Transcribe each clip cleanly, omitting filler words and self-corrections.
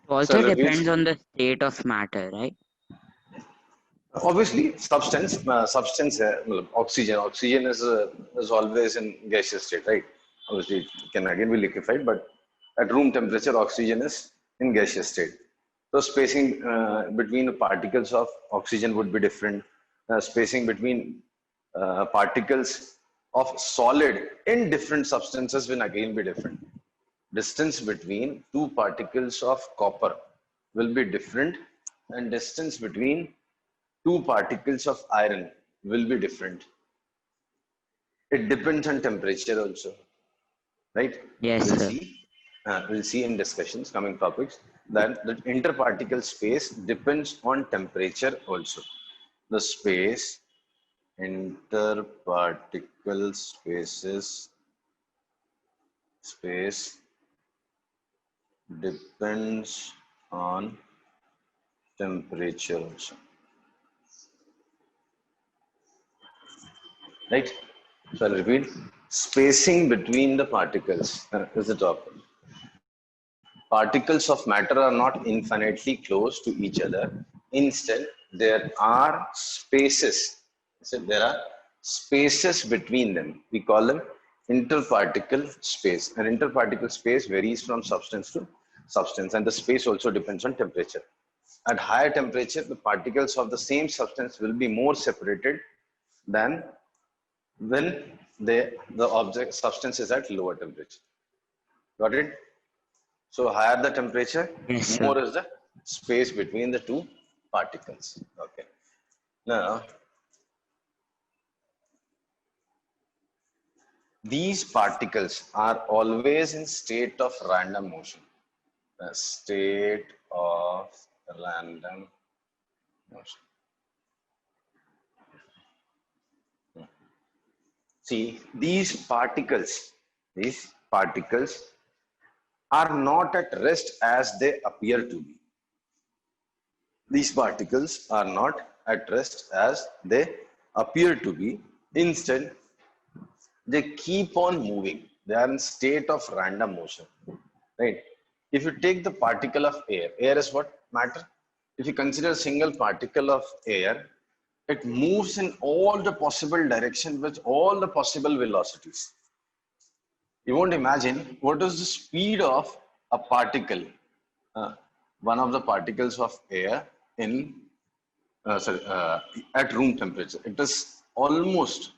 Also So depends on the state of matter, right? obviously substance oxygen is always in gaseous state, right? Obviously it can again be liquefied, but at room temperature oxygen is in gaseous state. So spacing between the particles of oxygen would be different. Spacing between particles of solid in different substances will again be different. Distance between two particles of copper will be different, and distance between two particles of iron will be different. It depends on temperature also, right? Yes, We'll sir. see. We'll see in discussions, coming topics, that the interparticle space depends on temperature also. The space, interparticle space depends on temperature also, right? So I'll repeat. Spacing between the particles is the topic. Particles of matter are not infinitely close to each other. Instead, there are spaces. So there are spaces between them. We call them interparticle space. An interparticle space varies from substance to substance, and the space also depends on temperature. At higher temperature, the particles of the same substance will be more separated than when the object substance is at lower temperature. Got it? So higher the temperature, Yes, sir. more is the space between the two particles. Okay. Now, these particles are always in state of random motion. The state of random motion. See, these particles are not at rest as they appear to be. These particles are not at rest as they appear to be. Instead, they keep on moving. They are in state of random motion, right? If you take the particle of air is what? Matter. If you consider a single particle of air, it moves in all the possible directions with all the possible velocities. You won't imagine what is the speed of a particle, uh, one of the particles of air in sorry, at room temperature. It is almost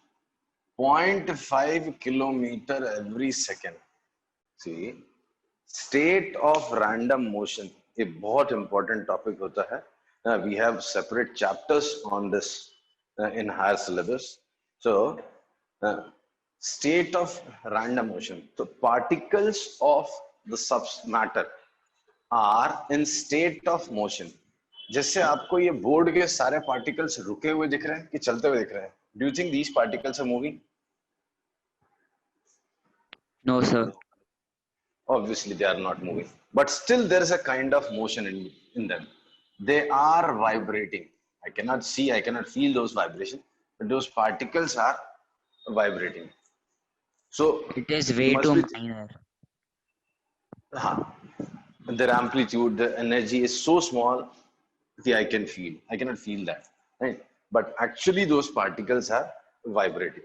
0.5 kilometer every second. See, state of random motion a बहुत important topic होता है. We have separate chapters on this in higher syllabus. So, state of random motion. So, particles of the matter are in state of motion. जैसे आपको ये board के सारे particles रुके हुए दिख रहे हैं कि चलते हुए दिख रहे हैं? Do you think these particles are moving? No, sir. Obviously, they are not moving, but still there is a kind of motion in them. They are vibrating. I cannot see, I cannot feel those vibrations, but those particles are vibrating. So It is you way must too be, minor. their amplitude, the energy is so small that I cannot feel that, right? But actually, those particles are vibrating,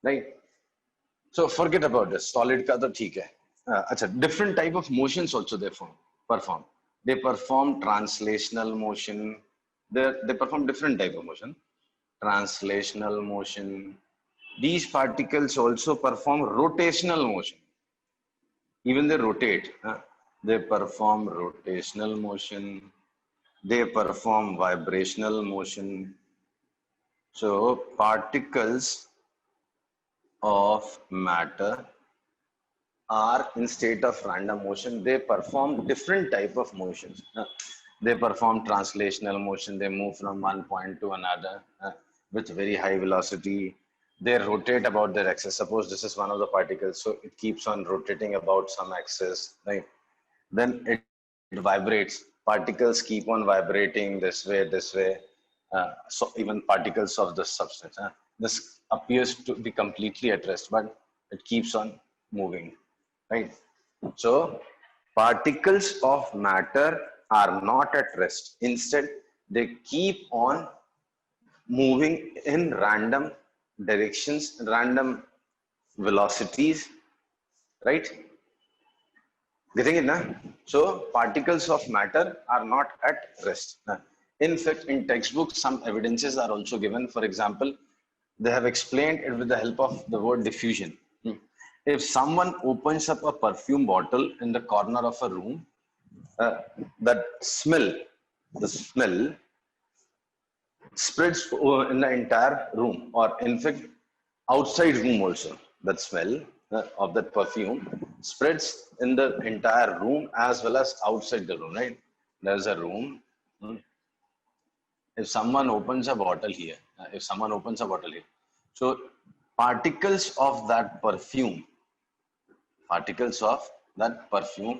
right? So forget about this. Solid ka to theek hai. Acha, different type of motions also they perform. They perform translational motion. They perform different type of motion. Translational motion. These particles also perform rotational motion. Even they rotate. They perform rotational motion. They perform vibrational motion. So particles of matter are in state of random motion. They perform different type of motions. They perform translational motion. They move from one point to another with very high velocity. They rotate about their axis. Suppose this is one of the particles, so it keeps on rotating about some axis, right? Then it vibrates. Particles keep on vibrating this way, this way. So even particles of this substance. This appears to be completely at rest, but it keeps on moving, right? So Particles of matter are not at rest. Instead, they keep on moving in random directions, random velocities, right? Getting it, na? So particles of matter are not at rest. In fact, in textbooks, some evidences are also given. For example, they have explained it with the help of the word diffusion. If someone opens up a perfume bottle in the corner of a room, uh, that smell, the smell spreads in the entire room, or in fact, outside room also. That smell of that perfume spreads in the entire room as well as outside the room, right? There's a room. If someone opens a bottle here, so particles of that perfume,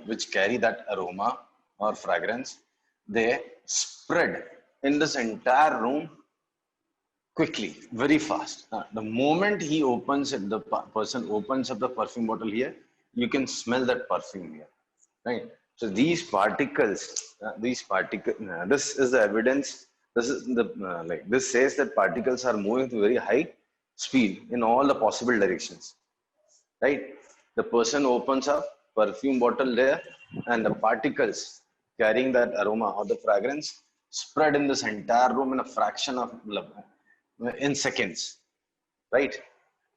which carry that aroma or fragrance, they spread in this entire room quickly, very fast. The moment he opens it, the person opens up the perfume bottle here, you can smell that perfume here, right? So this is the evidence. This is the this says that particles are moving to very high speed in all the possible directions, right? The person opens up perfume bottle there, and the particles carrying that aroma or the fragrance spread in this entire room in a fraction of in seconds, right?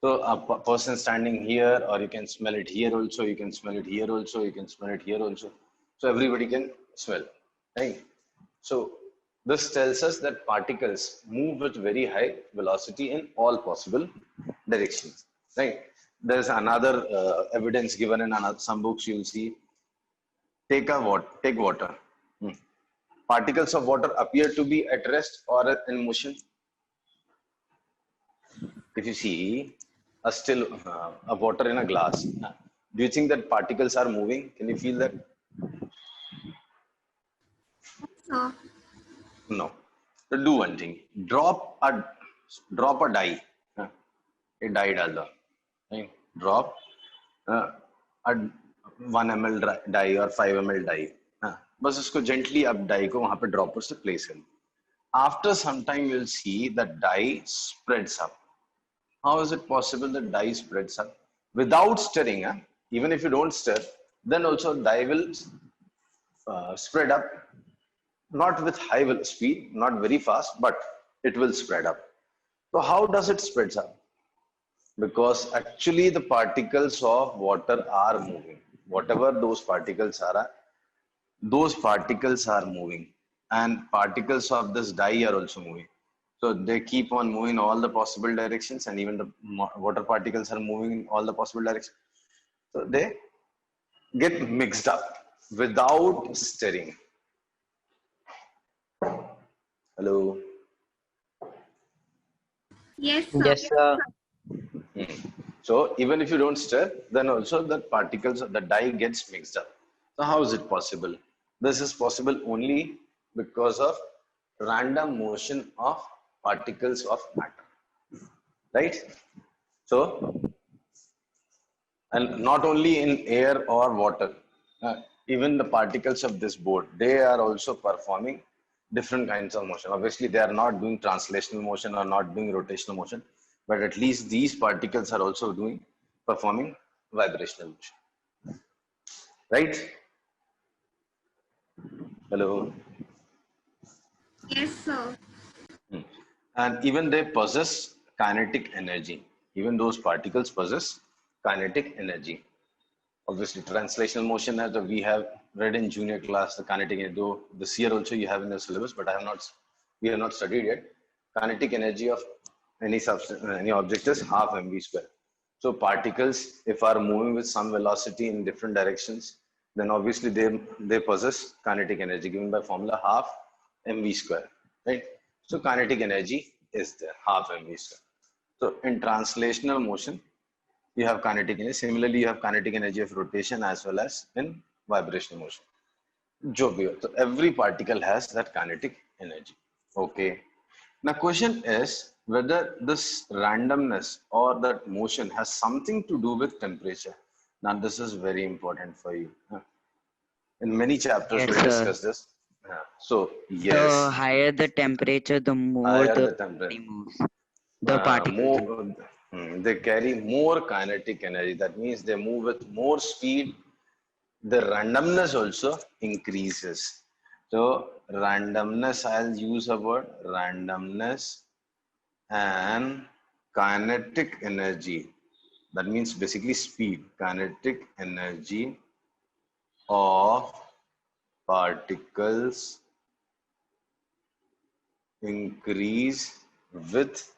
So a person standing here, or you can smell it here also, you can smell it here also, you can smell it here also. So everybody can smell, right? So this tells us that particles move with very high velocity in all possible directions, right? There's another evidence given in some books. You'll see, take water. Particles of water appear to be at rest or in motion. If you see a still a water in a glass, do you think that particles are moving? Can you feel that? So, No. So do one thing. Drop a die. A die डाल दो. Right? Drop a 1 ml die or 5 ml die. बस उसको gently अब die को वहाँ पे dropper से place कर. After some time, you'll see that die spreads up. How is it possible that dye spreads up without stirring? Even if you don't stir, then also dye will spread up, not with high speed, not very fast, but it will spread up. So how does it spread up? Because actually the particles of water are moving. Whatever those particles are moving, and particles of this dye are also moving. So they keep on moving all the possible directions, and even the water particles are moving in all the possible directions. So they get mixed up without stirring. Hello. yes, sir. Yes, sir. So even if you don't stir, then also the particles of the dye gets mixed up. So how is it possible? This is possible only because of random motion of particles of matter, right? So, and not only in air or water, even the particles of this board, they are also performing different kinds of motion. Obviously, they are not doing translational motion or not doing rotational motion, but at least these particles are also performing vibrational motion, right? Hello. Yes, sir. And even they possess kinetic energy. Even those particles possess kinetic energy. Obviously, translational motion, as we have read in junior class, the kinetic energy, though this year also you have in the syllabus, but we have not studied yet. Kinetic energy of any substance, any object is half mv square. So particles, if are moving with some velocity in different directions, then obviously they possess kinetic energy given by formula half mv square, right? So kinetic energy is there, half mv square. So in translational motion, you have kinetic energy. Similarly, you have kinetic energy of rotation as well as in vibrational motion. जो भी हो, so every particle has that kinetic energy. Okay. Now, question is whether this randomness or that motion has something to do with temperature. Now, this is very important for you. In many chapters, Yes, we'll sir. discuss this. So, The yes, higher the temperature, the more higher the the temperature, body moves. The particles move. more they carry more kinetic energy. That means they move with more speed. The randomness also increases. So, randomness, I'll use a word randomness and kinetic energy. That means basically speed, kinetic energy of particles increase with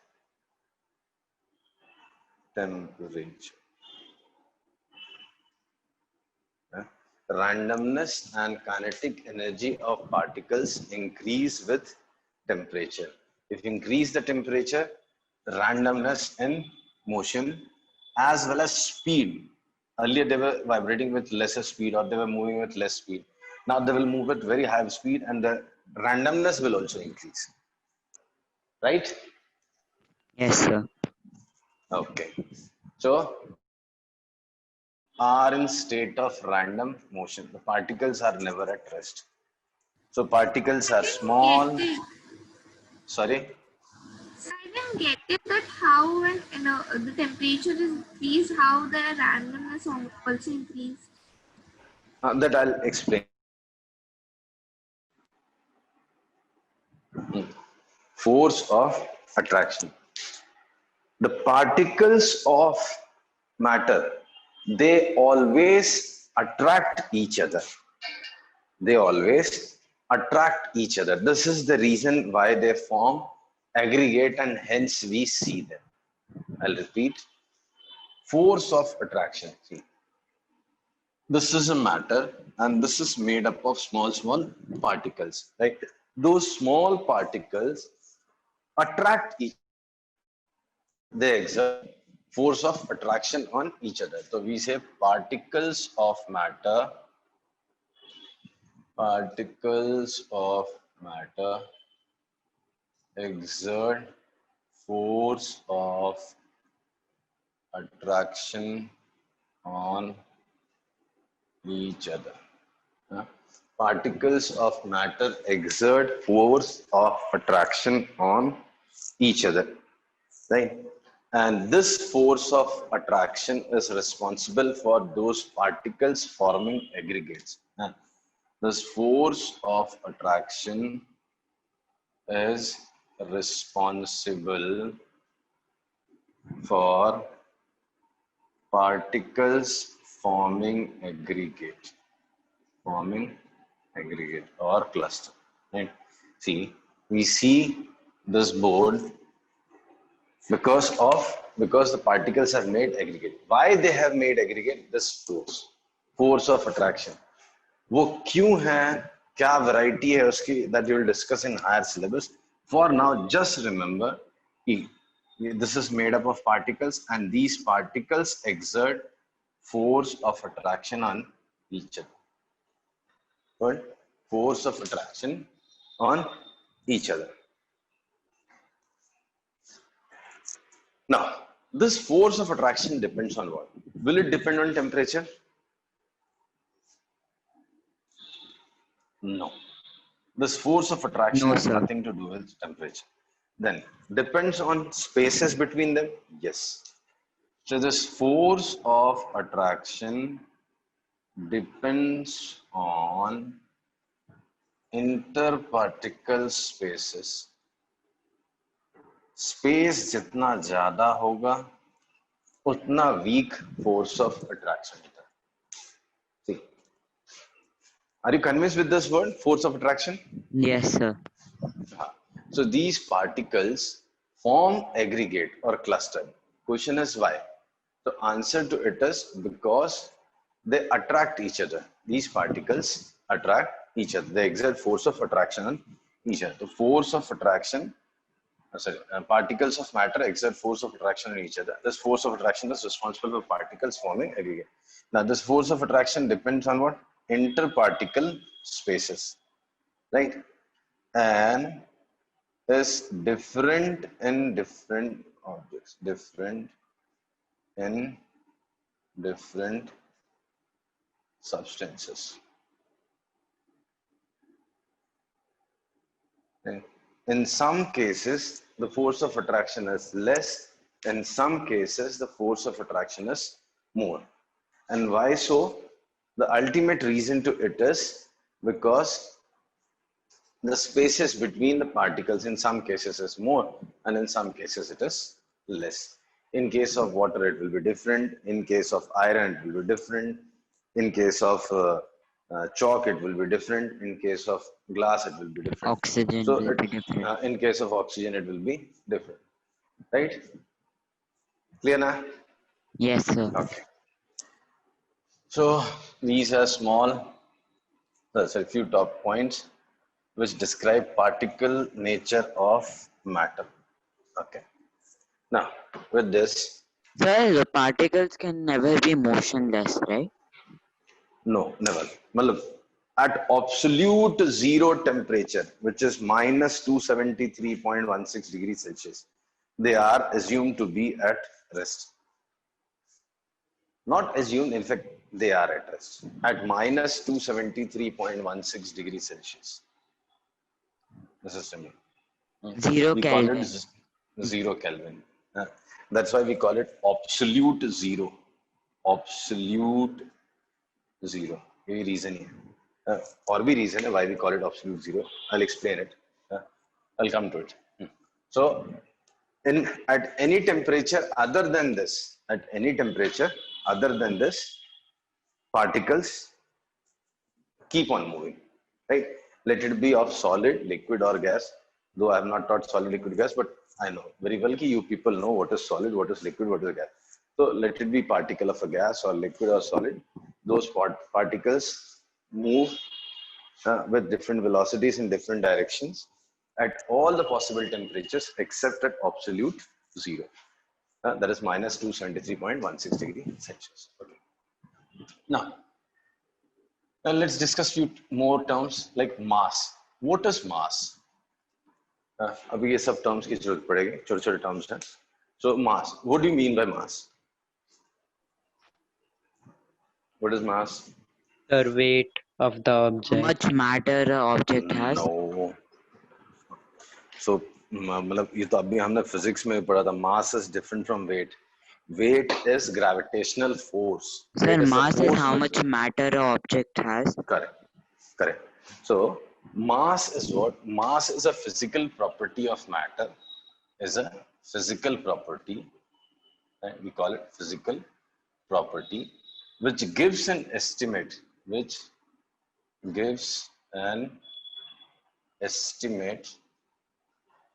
temperature. Uh, Randomness and kinetic energy of particles increase with temperature. If you increase the temperature, randomness in motion as well as speed. Earlier they were vibrating with lesser speed or they were moving with less speed. Now they will move with very high speed and the randomness will also increase. Right? Yes, sir. Okay. So are in state of random motion. The particles are never at rest. So particles I are didn't get small. it. Sorry, I didn't get it that how when the temperature is increased, how the randomness also increase. that I'll explain. Force of attraction. The particles of matter, they always attract each other. They always attract each other. This is the reason why they form aggregate and hence we see them. I'll repeat. Force of attraction. See, this is a matter and this is made up of small particles. Right? Those small particles attract each, they exert force of attraction on each other. So we say particles of matter exert force of attraction on each other. Uh, Particles of matter exert force of attraction on each other, right? And this force of attraction is responsible for those particles forming aggregates. This force of attraction is responsible for particles forming aggregate or cluster. Right? See, we see this board because the particles have made aggregate. Why they have made aggregate? This force of attraction. वो क्यों है, क्या variety है उसकी, that you will discuss in higher syllabus. For now, just remember E. This is made up of particles and these particles exert force of attraction on each other. But force of attraction on each other. Now, this force of attraction depends on what? Will it depend on temperature? No. This force of attraction No, has sir. nothing to do with temperature. Then, depends on spaces between them? Yes. So, this force of attraction depends on interparticle spaces. Space जितना ज़्यादा होगा उतना weak force of attraction होता है. See, are you convinced with this word, force of attraction? Yes, sir. So these particles form aggregate or cluster. Question is why? The answer to it is because they attract each other. These particles attract each other. They exert force of attraction on each other. The force of attraction, particles of matter exert force of attraction on each other. This force of attraction is responsible for particles forming aggregate. Now this force of attraction depends on what? Interparticle spaces, right? And is different in different objects, different in different substances. In some cases the force of attraction is less, in some cases the force of attraction is more. And why so? The ultimate reason to it is because the spaces between the particles in some cases is more and in some cases it is less. In case of water it will be different, in case of iron it will be different, in case of chalk it will be different, in case of glass it will be different. Oxygen So will be different. in case of oxygen it will be different, right? Clear now? Yes, sir. Okay. So these are small, a few top points which describe particle nature of matter. Okay. Now, with this, Sir, the particles can never be motionless, right? no, never. Matlab, at absolute zero temperature, which is minus 273.16 degrees Celsius, they are assumed to be at rest. Not assumed, in fact, they are at rest. At minus 273.16 degrees Celsius. This is similar. Zero We call Kelvin. it zero Kelvin. That's why we call it absolute zero. Absolute zero. यही reason है. और भी reason है why we call it absolute zero. I'll explain it. I'll come to it. So, at any temperature other than this, particles keep on moving, right? Let it be of solid, liquid or gas. Though I have not taught solid, liquid, gas, but I know very well that you people know what is solid, what is liquid, what is gas. So let it be particle of a gas or liquid or solid. Those particles move with different velocities in different directions at all the possible temperatures except at absolute zero. That is minus 273.16 degrees Celsius. Okay. Now let's discuss few more terms like mass. What is mass? अभी ये सब terms की जरूरत पड़ेगी, छोटे-छोटे terms हैं. So mass. What do you mean by mass? What is mass? The weight of the How object. much matter an object has? No. So मतलब ये तो अभी हमने physics में पढ़ा था. Mass is different from weight. Weight is gravitational force. Sir, Weight is the mass is force how which- much matter an object has. Correct. So mass is what? Mass is a physical property of matter. Is a physical property. Right? We call it physical property, which gives an estimate.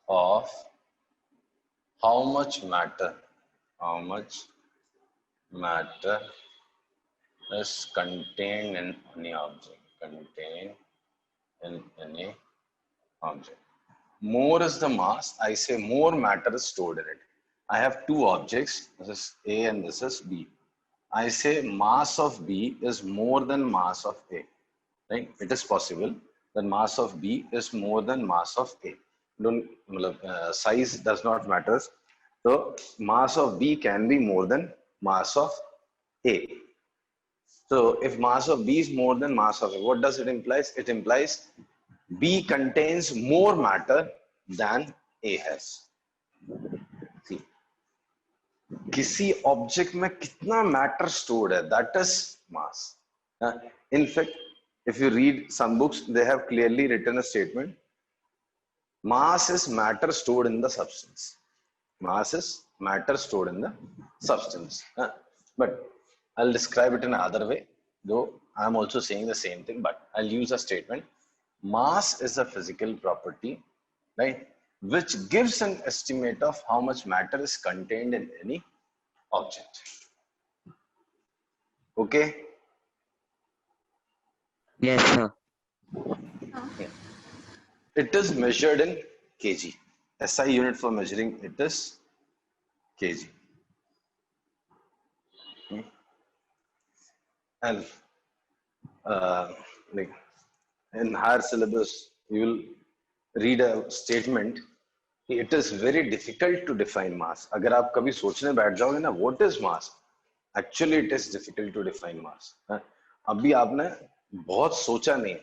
Of how much matter is contained in any object. More is the mass. I say more matter is stored in it. I have two objects. This is A and this is B. I say mass of B is more than mass of A. Right? It is possible that mass of B is more than mass of A. Size does not matter. So mass of B can be more than mass of A. So if mass of B is more than mass of A, what does it imply? It implies B contains more matter than A has. See, किसी object में कितना matter stored है, that is mass. In fact, if you read some books, they have clearly written a statement. Mass is matter stored in the substance. Mass is matter stored in the substance. But I'll describe it in another way, though I'm also saying the same thing, but I'll use a statement. Mass is a physical property, right, which gives an estimate of how much matter is contained in any object. Okay? Yes, sir. It is measured in kg. SI unit for measuring it is kg. And like in higher syllabus, you will read a statement. It is very difficult to define mass. अगर आप कभी सोचने बैठ जाओगे ना, what is mass? Actually, it is difficult to define mass. अभी आपने बहुत सोचा नहीं,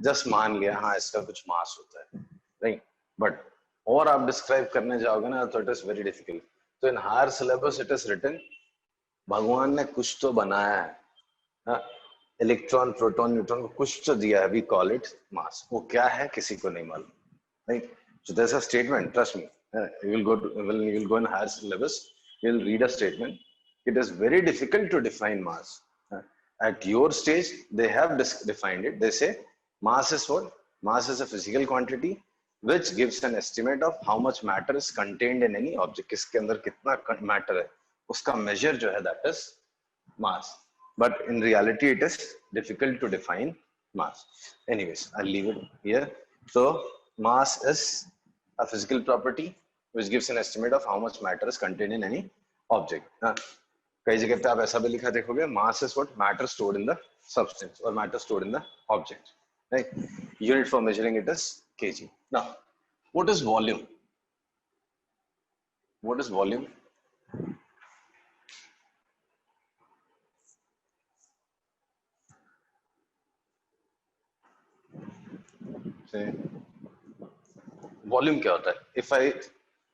just मान लिया हाँ इसका कुछ mass होता है, right? But और आप डिस्क्राइब करने जाओगे ना तो इट इज वेरी डिफिकल्ट. तो in higher syllabus it is written भगवान ने कुछ तो बनाया है, इलेक्ट्रॉन प्रोटॉन न्यूट्रॉन को कुछ तो दिया है, वी कॉल इट मास. वो क्या है किसी को नहीं मालूम. Right. So there's a statement, trust me. You will you will go in higher syllabus, you will read a statement. It is very difficult to define mass. At your stage, they have defined it. They say mass is what? Mass is a physical quantity which gives an estimate of how much matter is contained in any object. किसके अंदर कितना matter है, उसका measure जो है, that is mass. But in reality, it is difficult to define mass. Anyways, I'll leave it here. So mass is a physical property which gives an estimate of how much matter is contained in any object. कई जगह पे आप ऐसा भी लिखा देखोगे, mass is what? Matter stored in the substance or matter stored in the object. Right? Unit for measuring it is kg. Now, what is volume? What is volume? Say, volume क्या होता है? If I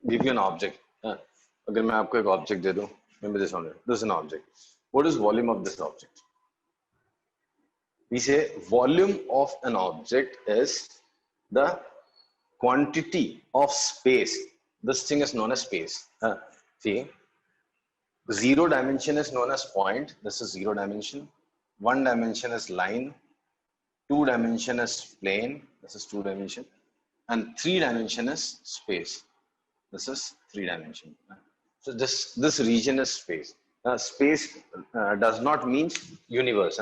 give you an object, अगर मैं आपको एक object दे दूं, this is an object, what is volume of this object? We say volume of an object is the quantity of space. This thing is known as space. see, zero dimension is known as point. This is zero dimension. One dimension is line. Two dimension is plane. This is two dimension. And three dimension is space. This is three dimension. So this region is space. Space does not mean universe.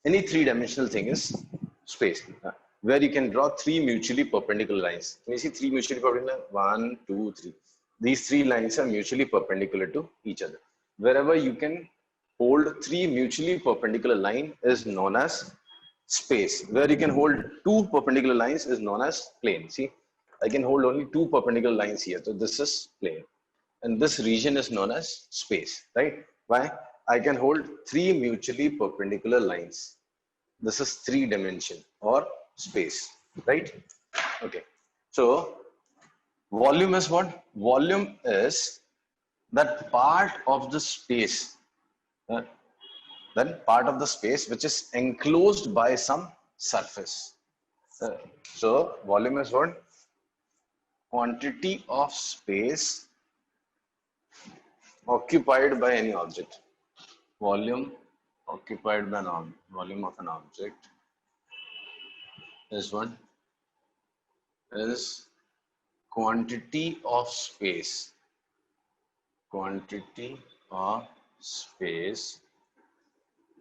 Any three dimensional thing is space, where you can draw three mutually perpendicular lines. Can you see three mutually perpendicular? 1, 2, 3. These three lines are mutually perpendicular to each other. Wherever you can hold three mutually perpendicular line is known as space. Where you can hold two perpendicular lines is known as plane. See, I can hold only two perpendicular lines here, so this is plane, and this region is known as space. Right? Why? I can hold three mutually perpendicular lines. This is three dimension or space. Right? Okay. So volume is what? Volume is that part of the space, then part of the space which is enclosed by some surface. So volume is what? Quantity of space occupied by any object. Volume occupied by an volume of an object is what? Is quantity of space. Quantity of space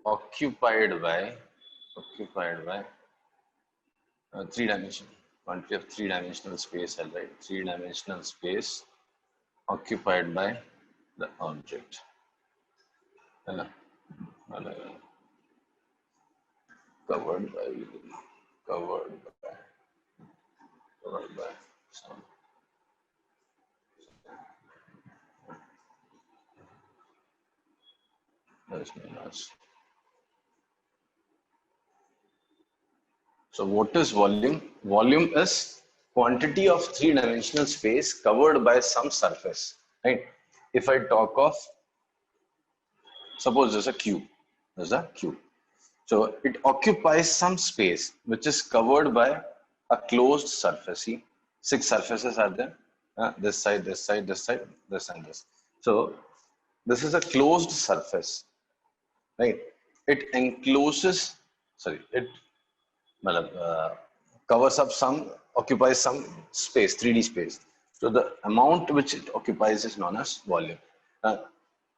occupied by three dimension, quantity of three dimensional space, right? Three dimensional space occupied by the object. Covered by some. That's nice. So what is volume? Volume is quantity of three-dimensional space covered by some surface. Right? If I talk of, suppose there's a cube. There's a cube. So it occupies some space which is covered by a closed surface. See, 6 surfaces are there. This side, this side, this side, this and this. So this is a closed surface. Right? It encloses, it covers up some, occupies some space, 3D space. So the amount which it occupies is known as volume.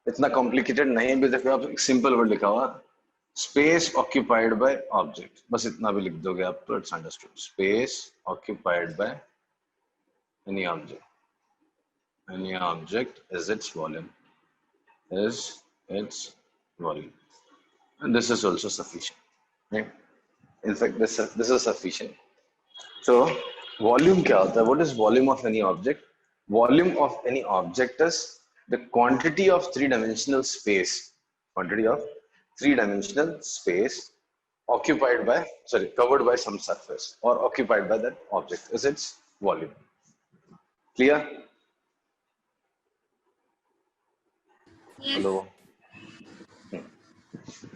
इतना complicated नहीं भी देखो आप, simple word लिखा हुआ, space occupied by object, बस इतना भी लिख दोगे आप तो it's understood. Space occupied by any object. Any object is its volume. Is its volume. And this is also sufficient. Right? In fact, this is sufficient. So, volume क्या होता है? What is volume of any object? Volume of any object is the quantity of three-dimensional space. Quantity of three-dimensional space occupied by, covered by some surface or occupied by that object is its volume. Clear? Yes. Hello.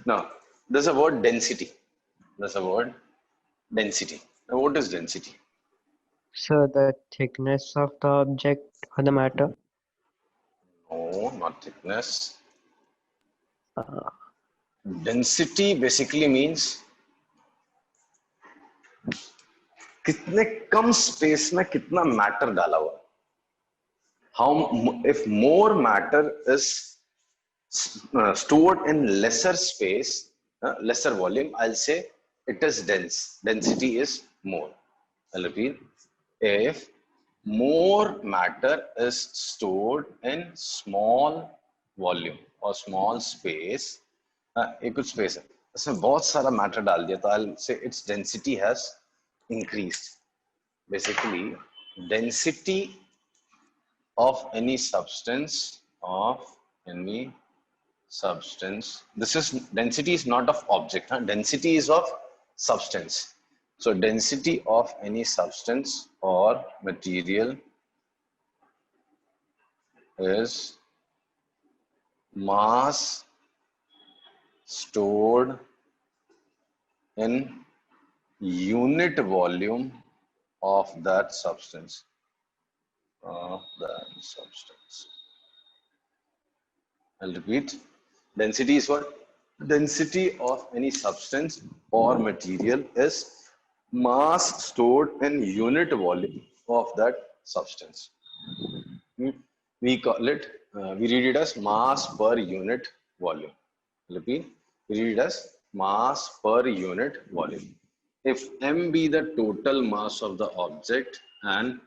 Now, there's a word density. There's a word density. Now, what is density? So the thickness of the object or the matter. No, not thickness. Uh, Density basically means कितने कम space में कितना matter डाला हुआ. If more matter is stored in lesser space, lesser volume, I'll say it is dense. Density is more. I'll repeat. If more matter is stored in small volume or small space, एक कुछ space है, इसमें बहुत सारा matter डाल दिया, तो I'll say its density has increased. Basically, density of any substance, this is density is not of object, density is of substance. So density of any substance or material is mass stored in unit volume of that substance. I'll repeat. Density is what? Density of any substance or material is mass stored in unit volume of that substance. We call it, we read it as mass per unit volume. Repeat. We read it as mass per unit volume. If m be the total mass of the object and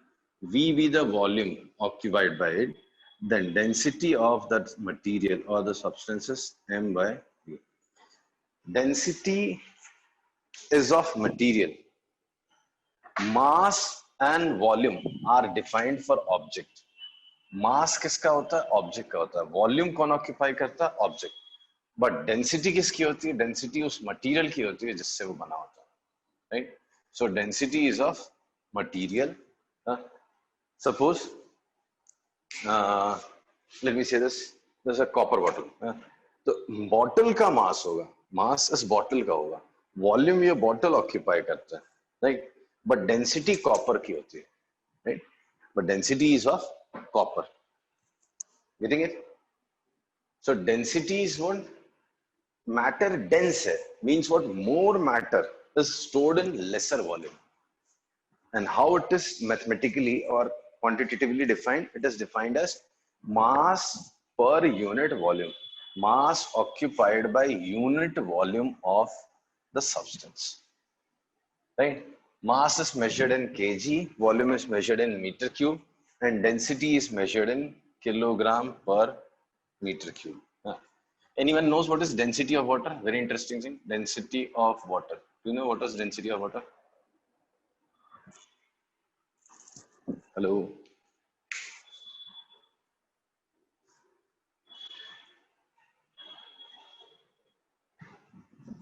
v be the volume occupied by it, then density of that material or the substance is m by v. Density is of material. Mass and volume are defined for object. Mass किसका होता है? Object का होता है. Volume कौन occupy करता है? Object. But density किसकी होती है? Density उस material की होती है जिससे वो बना होता है. Right? So density is of material. Suppose, let me say this. There's a copper bottle. तो bottle का mass होगा. Mass इस bottle का होगा. Volume ये bottle occupy करता है. Right? But density copper की होती है. Right? But density is of copper. Getting it? So density is what? Matter dense है. Means what? More matter is stored in lesser volume. And how it is mathematically or quantitatively defined? It is defined as mass per unit volume. Mass occupied by unit volume of the substance. Right? Mass is measured in kg, volume is measured in meter cube, and density is measured in kilogram per meter cube. Anyone knows what is density of water? Very interesting thing. Density of water. Do you know what is density of water? Hello.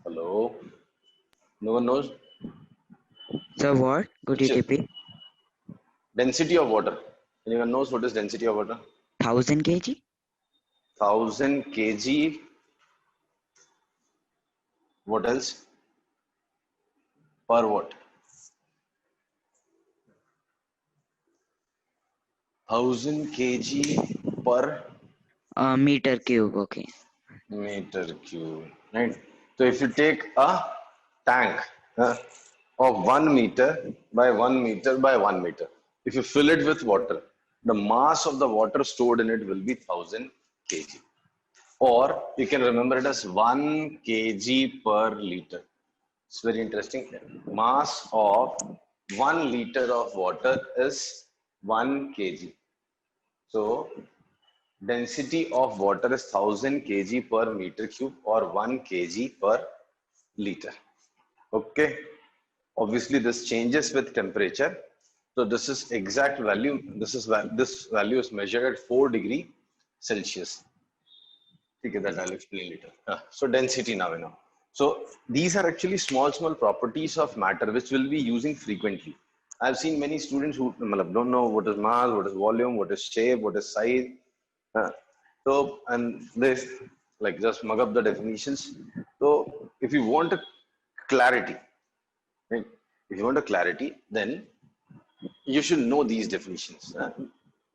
Hello. No one knows? So what? Could you repeat? Density of water. Anyone knows what is density of water? 1000 kg? 1000 kg. What else? Per what? 1000 kg per Meter cube. Okay. meter cube. Right. So if you take a tank of 1 meter by 1 meter by 1 meter, if you fill it with water, the mass of the water stored in it will be 1000 kg. Or you can remember it as 1 kg per liter. It's very interesting. Mass of 1 liter of water is 1 kg. So density of water is 1000 kg per meter cube or 1 kg per liter. Okay. Obviously, this changes with temperature. So this is exact value. This value is measured at 4 degree Celsius. Okay, that I'll explain later. So density now we know. So these are actually small properties of matter which we'll be using frequently. I've seen many students who don't know what is mass, what is volume, what is shape, what is size. So, and this, like, just mug up the definitions. So, if you want a clarity, right? If you want a clarity, then you should know these definitions.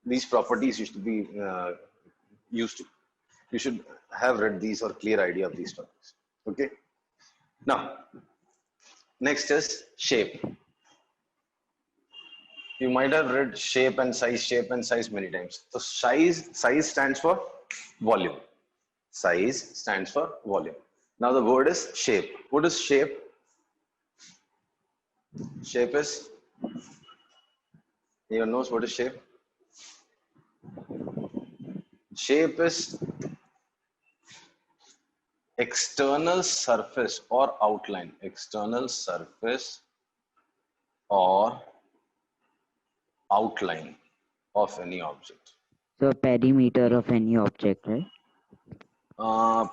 These properties used to be used to. You should have read these or clear idea of these topics. Okay. Now, next is shape. You might have read shape and size many times. So size stands for volume. Size stands for volume. Now the word is shape. What is shape? Shape is, anyone knows what is shape? Shape is external surface or outline. External surface or outline of any object. So perimeter of any object, right?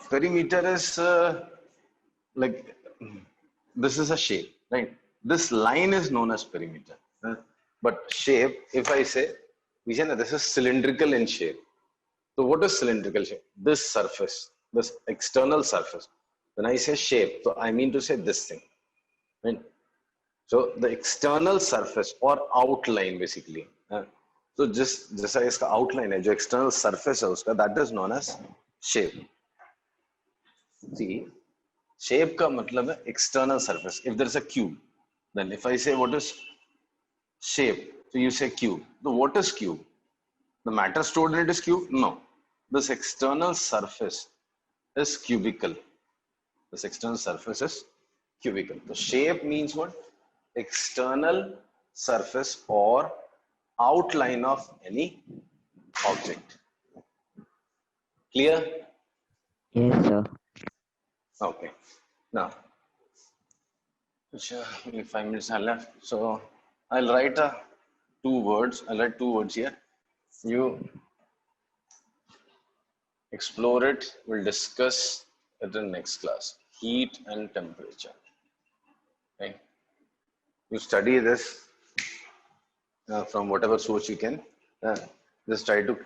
Perimeter is like, this is a shape, right? This line is known as perimeter. But shape, if I say, we say that this is cylindrical in shape. So what is cylindrical shape? This surface, this external surface. When I say shape, so I mean to say this thing, right? So the external surface or outline basically. So just इसका outline है, जो external surface है उसका, that is known as shape. See, shape का मतलब है external surface. If there is a cube, then if I say what is shape, so you say cube. So what is cube? The matter stored in it is cube? No. This external surface is cubical. This external surface is cubical. The shape means what? External surface or outline of any object. Clear? Yes, sir. Okay. Now, only 5 minutes are left. So I'll write two words. I'll write two words here. You explore it. We'll discuss it in next class. Heat and temperature. Okay. You study this from whatever source you can. Just try to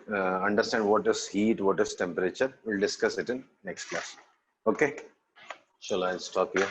understand what is heat, what is temperature. We'll discuss it in next class. Okay. Shall I stop here?